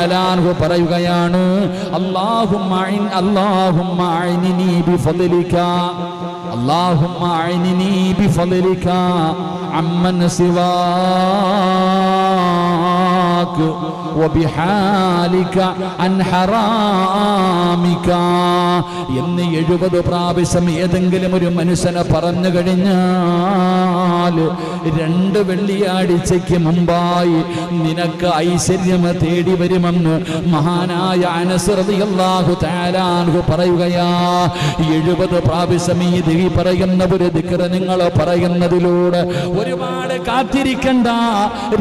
തആല അൻഹു പറയുകയാണ്, അല്ലാഹുമ്മ അഇനി ബിഫളിക اللهم أعني بفضلك عمن سواك وبحالك عن حرامك എന്ന് 70 പ്രാവശ്യം ഏതെങ്കിലും ഒരു മനുഷ്യനെ പറഞ്ഞു കഴിഞ്ഞാൽ 2 വെള്ളിയാഴ്ചയ്ക്ക് മുമ്പായി നിനക്ക് ഐശ്വര്യം തേടി വരുമെന്ന് മഹാനായ അനസ് റളിയല്ലാഹു തആല അൻഹു പറയുകയാ. 70 പ്രാവശ്യം ഈ പറയുന്ന ഒരു ദിക്ർ നിങ്ങൾ പറയുന്നതിലൂടെ ഒരുപാട് കാത്തിരിക്കണ്ട.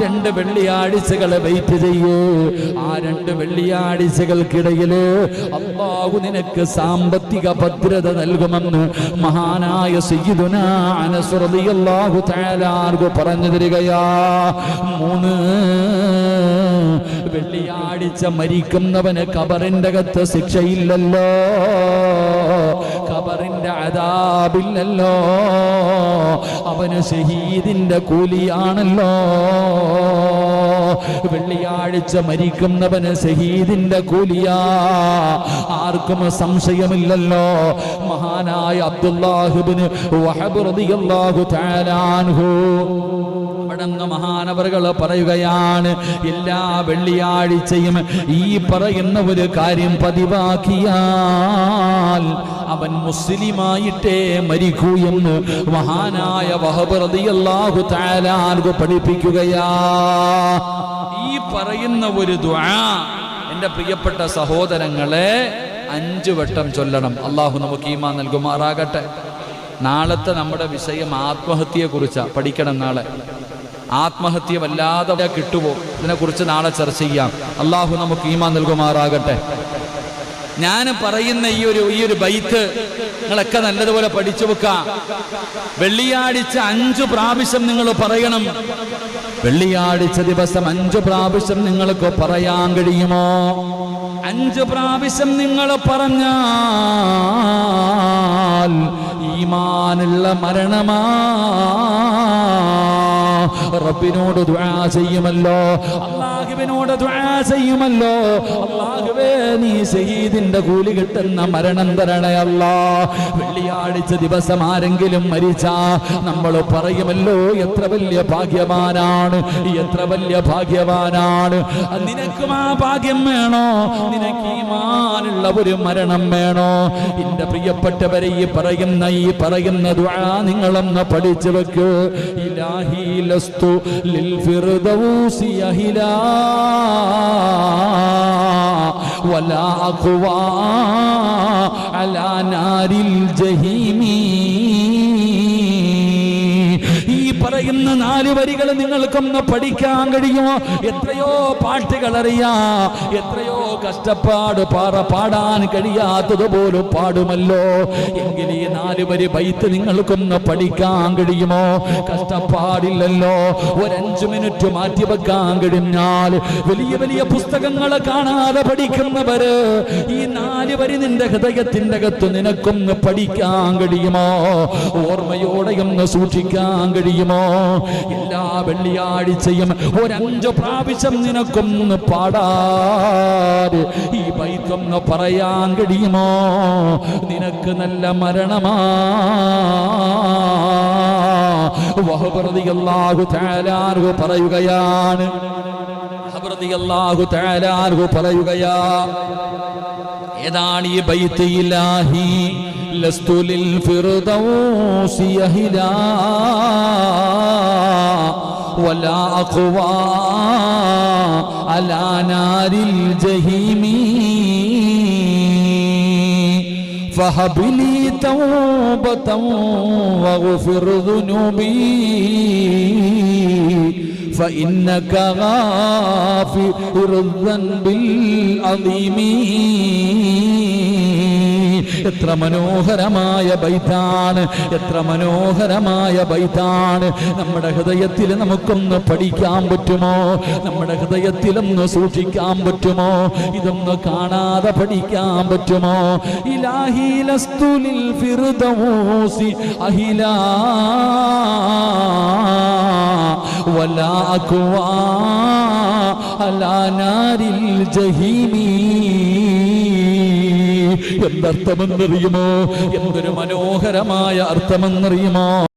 2 വെള്ളിയാഴ്ചകൾ വെയിറ്റ് ചെയ്യൂ. ആ 2 വെള്ളിയാഴ്ചകൾക്കിടയിൽ അല്ലാഹു നിനക്ക് സാമ്പത്തിക ഭദ്രത നൽകുമെന്ന് മഹാനായ സയ്യിദുനാ അനസ് റളിയല്ലാഹു തആല അൻഹു പറഞ്ഞു തരികയാ. 3 വെള്ളിയാഴ്ച മരിക്കുന്നവന് ഖബറിന്റെ അകത്ത് ശിക്ഷയില്ലല്ലോ, ഖബറിന്റെ അദാബില്ലല്ലോ, അവന് ഷഹീദിന്റെ കൂലിയാണല്ലോ. വെള്ളിയാഴ്ച മരിക്കുന്നവന് ഷഹീദിന്റെ കൂലിയാ, ആർക്കും സംശയമില്ലല്ലോ. മഹാനായ അബ്ദുല്ലാഹ് ഇബ്നു വഹബ് റളിയല്ലാഹു തആല അൻഹു മഹാനവറുകൾ പറയുകയാണ്, എല്ലാ വെള്ളിയാഴ്ചയും ഈ പറയുന്ന ഒരു കാര്യം പതിവാക്കിയാൽ അവൻ മുസ്ലിമായിട്ടേ മരിക്കൂ എന്ന് മഹാനായ വഹബ് റളിയല്ലാഹു തആല അൻഹു പഠിപ്പിക്കുകയാ. ഈ പറയുന്ന ഒരു ദുആ എൻ്റെ പ്രിയപ്പെട്ട സഹോദരങ്ങളെ 5 വട്ടം ചൊല്ലണം. അള്ളാഹു നമുക്ക് ഈമാൻ നൽകുമാറാകട്ടെ. നാളത്തെ നമ്മുടെ വിഷയം ആത്മഹത്യയെക്കുറിച്ചാണ്. പഠിക്കണം. നാളെ ആത്മഹത്യ വല്ലാതെ കിട്ടുമോ, ഇതിനെക്കുറിച്ച് നാളെ ചർച്ച ചെയ്യാം. അള്ളാഹു നമുക്ക് ഈമാൻ നൽകുമാറാകട്ടെ. ഞാൻ പറയുന്ന ഈ ഒരു ബൈത്ത് നിങ്ങളൊക്കെ നല്ലതുപോലെ പഠിച്ചു വെക്കാം. വെള്ളിയാഴ്ച 5 പ്രാവശ്യം നിങ്ങൾ പറയണം. വെള്ളിയാഴ്ച ദിവസം 5 പ്രാവശ്യം നിങ്ങൾക്ക് പറയാൻ കഴിയുമോ? 5 പ്രാവശ്യം നിങ്ങൾ പറഞ്ഞാൽ ഈമാനുള്ള മരണമാ. റബ്ബിനോട് ദുആ ചെയ്യുമല്ലോ, അല്ലാഹുവിനോട് ദുആ ചെയ്യുമല്ലോ, അല്ലാഹുവേ നീ ഷഹീദിന്റെ കൂലി കിട്ടുന്ന മരണം തരണേ അല്ലാ. വെള്ളിയാഴ്ച ദിവസം ആരെങ്കിലും മരിച്ചാ നമ്മൾ പറയുമല്ലോ, എത്ര വലിയ ഭാഗ്യവാനാണ്, എത്ര വലിയ ഭാഗ്യവാനാണ്. നിനക്കും ആ ഭാഗ്യം വേണോ? നിനക്ക് ഈമാനുള്ള ഒരു മരണം വേണോ? എന്റെ പ്രിയപ്പെട്ടവരെ, ഈ പറയുന്ന ദുആ നിങ്ങളൊന്ന് പഠിച്ചു വെക്ക്. ഇലാഹി ലസ്തു ലിൽ ഫിർദൗസി അഹിലാ വലാ അഖ്വാ അലാ നാരിൽ ജഹീമി. ഈ പറയുന്ന 4 വരികൾ നിങ്ങൾക്കൊന്ന് പഠിക്കാൻ കഴിയുമോ? എത്രയോ പാട്ടുകൾ അറിയാം, എത്രയോ കഷ്ടപ്പാട് പാടാൻ കഴിയാത്തതുപോലും പാടുമല്ലോ. എങ്കിൽ ഈ 4 വരി ബൈത്ത് നിങ്ങൾക്കൊന്ന് പഠിക്കാൻ കഴിയുമോ? കഷ്ടപ്പാടില്ലല്ലോ. ഒരു 5 മിനിറ്റ് മാറ്റി വെക്കാൻ കഴിഞ്ഞാൽ വലിയ വലിയ പുസ്തകങ്ങൾ കാണാതെ പഠിക്കുന്നവര് ഈ 4 വരി നിന്റെ ഹൃദയത്തിന്റെ അകത്ത് നിനക്കൊന്ന് പഠിക്കാൻ കഴിയുമോ? ഓർമ്മയോടെയൊന്ന് സൂക്ഷിക്കാൻ കഴിയുമോ? എല്ലാ വെള്ളിയാഴ്ചയും ഒരു 5 പ്രാവശ്യം നിനക്കൊന്ന് പാടാൻ ഈ ബൈത്തൊന്ന് പറയാൻ കഴിയുമോ? നിനക്ക് നല്ല മരണമാ. വഹബ് റളിയല്ലാഹു തആല അൻഹു പറയുകയാണ്, വഹബ് റളിയല്ലാഹു തആല അൻഹു പറയുകയാ, ഏതാണ് ഈ ബൈത്ത്? ഇലാഹി ലസ്തു ലിൽ ഫിർദൗസി അഹിലാ വലാ അഖ്വാ അലാ നാരിൽ ജഹീമി ഫഹബ്ലി തൗബതൻ വഗ്ഫിർ ദുനൂബി فإنك غافر الذنب العظيم. എത്ര മനോഹരമായ ബൈത്താണ്, എത്ര മനോഹരമായ ബൈത്താണ്. നമ്മുടെ ഹൃദയത്തിൽ നമുക്കൊന്ന് പഠിക്കാൻ പറ്റുമോ? നമ്മുടെ ഹൃദയത്തിലൊന്ന് സൂക്ഷിക്കാൻ പറ്റുമോ? ഇതൊന്ന് കാണാതെ പഠിക്കാൻ പറ്റുമോ? ഇലാഹി ലസ്തു ലിൽ ഫിർദൗസി അഹിലാ വലാ അക്വാ അലാ നാരിൽ ജഹീമി. എന്തർത്ഥമെന്നറിയുമോ? എന്തൊരു മനോഹരമായ അർത്ഥമെന്നറിയുമോ?